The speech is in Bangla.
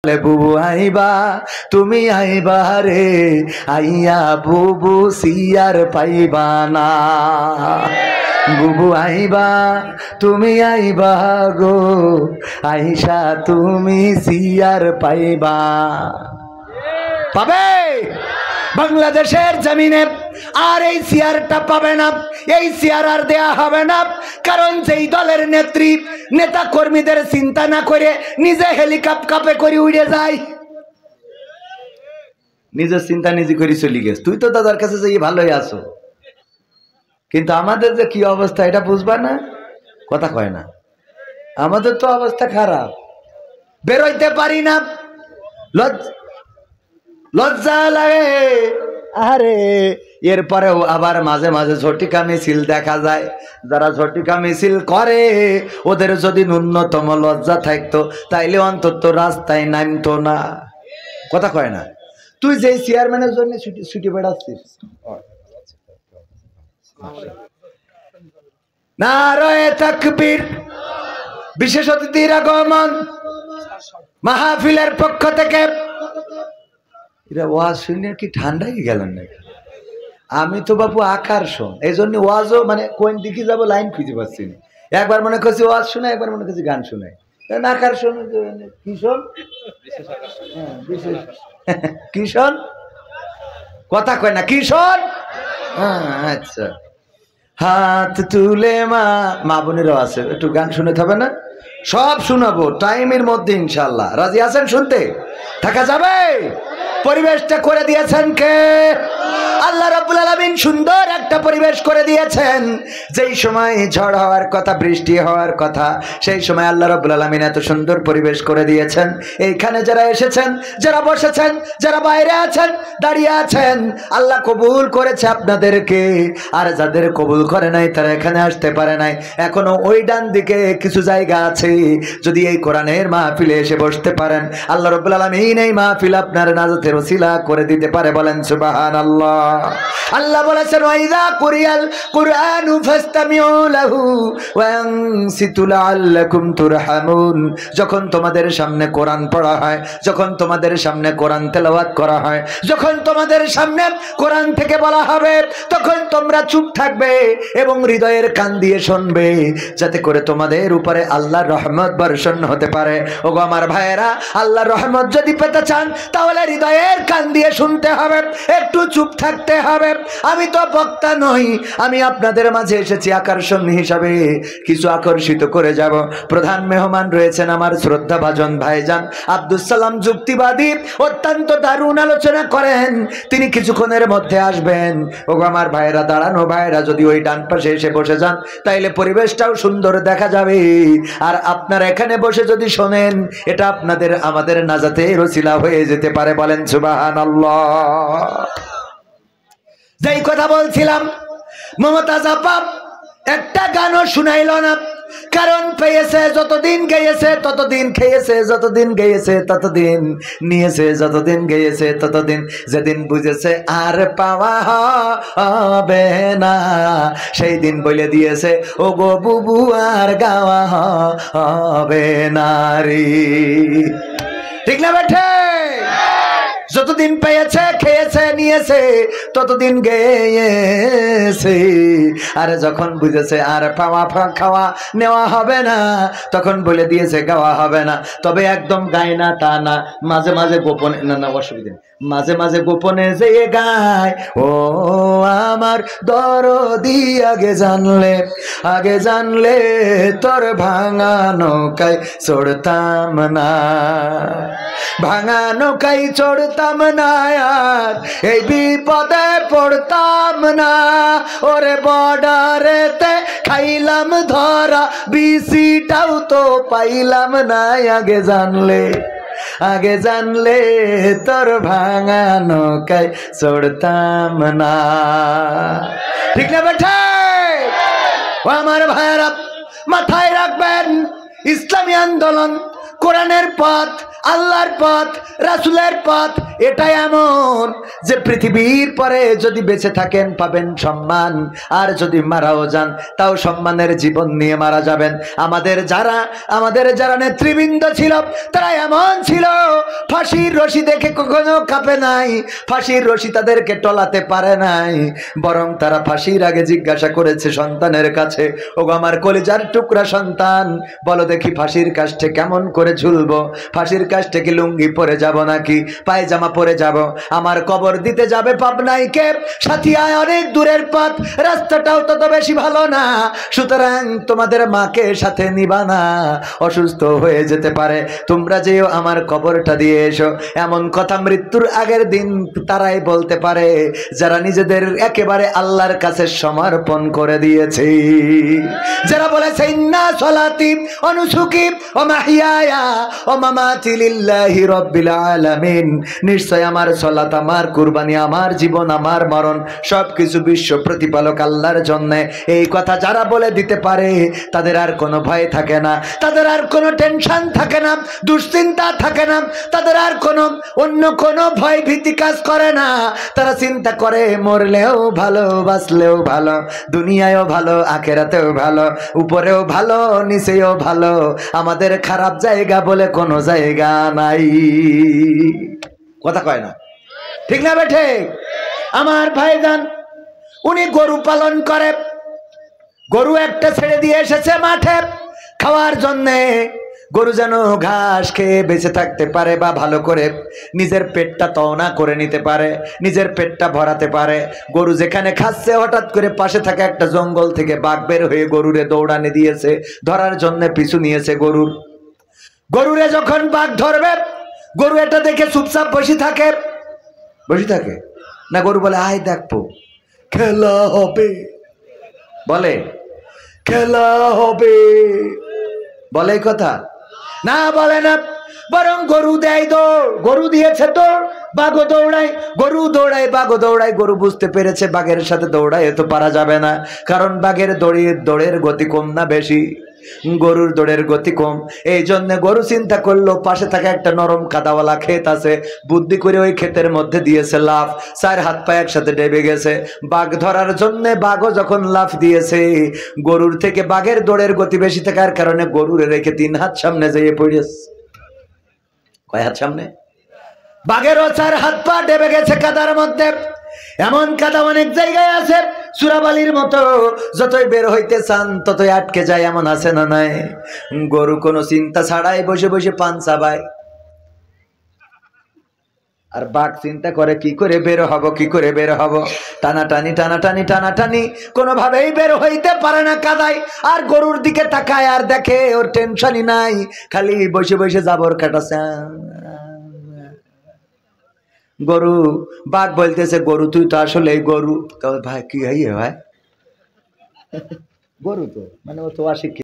বুবু আইবা তুমি আইবা রে আইয়া বুবু সিয়ার পাইবা না। বুবু আইবা তুমি আইবা গো আইসা তুমি সিয়ার পাইবা। পাবে বাংলাদেশের জমিনে আর এই সিয়ারটা পাবে না, এই সিয়ার আর দেয়া হবে না। কারণ যেই দলের নেত্রী নেতা কর্মীদের চিন্তা না করে নিজে হেলিকপ্টারে করে উড়ে যায়, নিজের চিন্তা নিজে করে চলে গেছে। তুই তো দাদার কাছে যাই ভালোই আছো, কিন্তু আমাদের যে কি অবস্থা এটা বুঝবা না, কথা কয় না। আমাদের তো অবস্থা খারাপ, বেরোইতে পারি না, লজ্জা লাগে। আরে এরপরেও আবার মাঝে মাঝে ঝটিকা মিছিল দেখা যায়। যারা ঝটিকা মিছিল করে ওদের যদি ন্যূনতম লজ্জা থাকতো তাইলে অন্তত রাস্তায় নামতো না, কথা কয় না। তুই যে চেয়ারম্যানের জন্য ছুটি বেড়াচ্ছিস, নারায়ে তাকবীর, বিশেষ অতিথির আগমন, মাহফিলের পক্ষ থেকে। এরা ওয়াজ শুনে কি ঠান্ডাই গেলেন নাকি? আমি তো বাবু আকর্ষণ, এই জন্য ওয়াজও মানে কোন দিকে যাবো লাইন খুঁজে পাচ্ছি না। একবার মনে করছি ওয়াজ শুনে, একবার মনে করছি গান শুনে। আকর্ষণ কিশোর, কিশোর কথা কয় না, কিশোর। আচ্ছা, হাত তুলে মা বোনেরও আছে, একটু গান শুনতে হবে না? সব শোনাবো টাইমের মধ্যে ইনশাল্লাহ। রাজি আছেন শুনতে? থাকা যাবে? পরিবেশটা করে দিয়েছেন কে? আল্লাহ রাব্বুল আলামিন সুন্দর একটা পরিবেশ করে দিয়েছেন। যেই সময় ঝড় হওয়ার কথা, বৃষ্টি হওয়ার কথা, সেই সময় আল্লাহ রাব্বুল আলামিন এত সুন্দর পরিবেশ করে দিয়েছেন। এইখানে যারা এসেছেন, যারা বসেছেন, যারা বাইরে আছেন, দাঁড়িয়ে আছেন, আল্লাহ কবুল করেছে আপনাদেরকে। আর যাদের কবুল করে নাই তারা এখানে আসতে পারে নাই। এখনো ওই ডান দিকে কিছু জায়গা আছে, যদি এই কোরআনের মাহফিলে এসে বসতে পারেন, আল্লাহ রাব্বুল আলামিন এই মাহফিল আপনার নাজাতের ওসিলা করে দিতে পারে। বলেন সুবহানাল্লাহ। আল্লাহ বলেছেন ওয়াইদা কুরিয়াল কুরআনু ফাসতামিউ লাহু ওয়া আনসিতু লাআল্লাকুম তুরহামুন। যখন তোমাদের সামনে কোরআন পড়া হয়, যখন তোমাদের সামনে কোরআন তেলাওয়াত করা হয়, যখন তোমাদের সামনে কোরআন থেকে বলা হবে, তখন তোমরা চুপ থাকবে এবং হৃদয়ের কান দিয়ে শুনবে, যাতে করে তোমাদের উপরে আল্লাহর রহমত বর্ষণ হতে পারে। ওগো আমার ভাইয়েরা, আল্লাহর রহমত যদি পেতে চান তাহলে হৃদয়ের কান দিয়ে শুনতে হবে, একটু চুপ থাকতে হবে। আমি তো বক্তা নই, আমি আপনাদের মাঝে এসেছি আকর্ষণ হিসাবে, কিছু আকর্ষিত করে যাব। প্রধান মেহমান রয়েছেন আমার শ্রদ্ধাভাজন ভাইজান আব্দুল সালাম যুক্তিবাদী, অত্যন্ত দারুণ আলোচনা করেন, তিনি কিছুক্ষণের মধ্যে আসবেন। ওগো আমার ভাইয়েরা, দাঁড়ানো ভাইয়েরা যদি ওই ডান পাশে এসে বসে যান তাইলে পরিবেশটাও সুন্দর দেখা যাবে। আর আপনারা এখানে বসে যদি শোনেন, এটা আপনাদের আমাদের নাজাতের ওসিলা হয়ে যেতে পারে। বলেন সুবহানাল্লাহ। যেই কথা বলছিলাম, মমতাজ আপা একটা গানও শুনাইল না, কারণ পেয়েছে যতদিন গেয়েছে ততদিন খেয়েছে, যতদিন গেয়েছে ততদিন নিয়েছে, যতদিন গেয়েছে ততদিন, যেদিন বুঝেছে আর পাওয়া হবে না সেই দিন বলে দিয়েছে ও গো বুবু আর গাওয়া হবে না রে। ঠিক না বেঠে? যতদিন পেয়েছে, খেয়েছে, নিয়েছে, ততদিন গেয়েছে। আর যখন বুঝেছে আর পাওয়া খাওয়া নেওয়া হবে না, তখন বলে দিয়েছে গাওয়া হবে না। তবে একদম গায় না তা না, মাঝে মাঝে গোপনে, না অসুবিধা নেই, মাঝে মাঝে গোপনে যে গায় ও আমার দরদি, আগে জানলে তোর ভাঙা নৌকায় চড়তাম না, ভাঙা নৌকায় চড়তাম না, আর এই বিপদে পড়তাম না। ওরে বর্ডারেতে খাইলাম ধরা, বিসিটাও তো পাইলাম না, আগে জানলে তোর ভাঙা নৌকায় চড়তাম না। ঠিক না বেঠা? ও আমার ভাইয়েরা, মাথায় রাখবেন, ইসলামী আন্দোলন, কোরআনের পথ, আল্লাহর পথ, রাসূলের পথ এটা এমন যে পৃথিবীর পরে যদি বেঁচে থাকেন পাবেন সম্মান, আর যদি মারাও যান তাও সম্মানের জীবন নিয়ে মারা যাবেন। আমাদের যারা নেতৃবৃন্দ ছিল তারা এমন ছিল, ফাঁসির রশি দেখে কখনো কাঁপে নাই, ফাঁসির রশি তাদেরকে টলাতে পারে নাই, বরং তারা ফাঁসির আগে জিজ্ঞাসা করেছে সন্তানের কাছে, ওগো আমার কলিজার টুকরা সন্তান, বলো দেখি ফাঁসির কাষ্ঠে কেমন করে ঝুলবো, ফাঁসির কাষ্ঠে কি লুঙ্গি পরে যাব নাকি পায়জামা পরে যাব? আমার কবর দিতে যাবে পাবনাই কে, সাথিয়ায় অনেক দূরের পথ, রাস্তাটাও তত বেশি ভালো না, সুতরাং তোমাদের মাকে সাথে নিবা না, অসুস্থ হয়ে যেতে পারে, তোমরা যেও আমার কবরটা দিয়ে এসো। এমন কথা মৃত্যুর আগের দিন তারাই বলতে পারে যারা নিজেদের একেবারে আল্লাহর কাছে সমর্পণ করে দিয়েছে, যারা বলেছে ইন্না সলাতি ওয়া নুসুকি ওয়া মাহইয়ায়া ওয়া মামাতি লিল্লাহি রাব্বিল আলামিন, নিশ্চয় আমার সালাত, আমার কুরবানি, আমার জীবন, আমার মরণ সবকিছু বিশ্ব প্রতিপালক আল্লাহর জন্য। এই কথা যারা বলে দিতে পারে তাদের আর কোনো ভয় থাকে না, তাদের আর কোনো টেনশন থাকে না, দুশ্চিন্তা থাকে না, তাদের আর কোনো অন্য কোনো ভয় ভীতি কাজ করে না। তারা চিন্তা করে মরলেও ভালো, বাঁচলেও ভালো, দুনিয়ায়ও ভালো, আখেরাতেও ভালো, উপরেও ভালো, নিচেও ভালো, আমাদের খারাপ জায়গা বলে কোনো জায়গা নাই। কথা কয় না, ঠিক না বেঠে? আমার ভাইজান উনি গরু পালন করে, গরু একটা ছেড়ে দিয়ে এসেছে মাঠে খাওয়ার জন্যে, গরু যেন ঘাস খেয়ে বেঁচে থাকতে পারে বা ভালো করে নিজের পেটটা তওনা করে নিতে পারে, নিজের পেটটা ভরাতে পারে। গরু যেখানে খাচ্ছে হঠাৎ করে পাশে থাকা একটা জঙ্গল থেকে বাঘ বের হয়ে গরুরে দৌড়ানি দিয়েছে, ধরার জন্য পিছু নিয়েছে গরুরে যখন বাঘ ধরবে, গরু এটা দেখে চুপচাপ বসে থাকে না, গরু বলে আয় দেখবো খেলা হবে, বলে খেলা হবে, বলে এই কথা না, বলে না, বরং গরু দেয় দৌড়, গরু দিয়েছে দৌড়, বাঘও দৌড়ায়, গরু দৌড়ায়, বাঘও দৌড়ায়। গরু বুঝতে পেরেছে বাঘের সাথে দৌড়ায় এত পারা যাবে না, কারণ বাঘের দৌড়ের গতি কম না বেশি, গরুর দৌড়ের গতি কম। এই জন্য গরু চিন্তা করলো পাশে থাকা একটা নরম কাদাওয়ালা ক্ষেত আছে, বুদ্ধি করে ওই ক্ষেতের মধ্যে দিয়েছে লাফ, 4 হাত পা একসাথে ডেবে গেছে। বাঘ ধরার জন্য বাঘও যখন লাফ দিয়েছে, গরুর থেকে বাঘের দৌড়ের গতি বেশি থাকার কারণে গরুরে রেখে 3 হাত সামনে যেয়ে পড়েছে। কয় হাত সামনে? বাঘেরও 4 হাত পা ডেবে গেছে কাদার মধ্যে। এমন কাদা অনেক জায়গায় আছে সুরাবালির মতো, যতই বের হইতে চান ততই আটকে যায়, এমন আছে না নাই? গরু কোনো চিন্তা ছাড়াই বসে বসে পান চাবায়, আর বাঘ চিন্তা করে কি করে বের হব, কি করে বের হব, টানাটানি কোনোভাবেই বের হইতে পারে না কাদায়। আর গরুর দিকে তাকায় আর দেখে ওর টেনশনই নাই, খালি বসে বসে জাবর কাটাছে। গরু, বাঘ বলতেছে গরু তুই তো আসলে গরু। ভাই কি ভাই, গরু তো মানে ও তো অশিক্ষিত।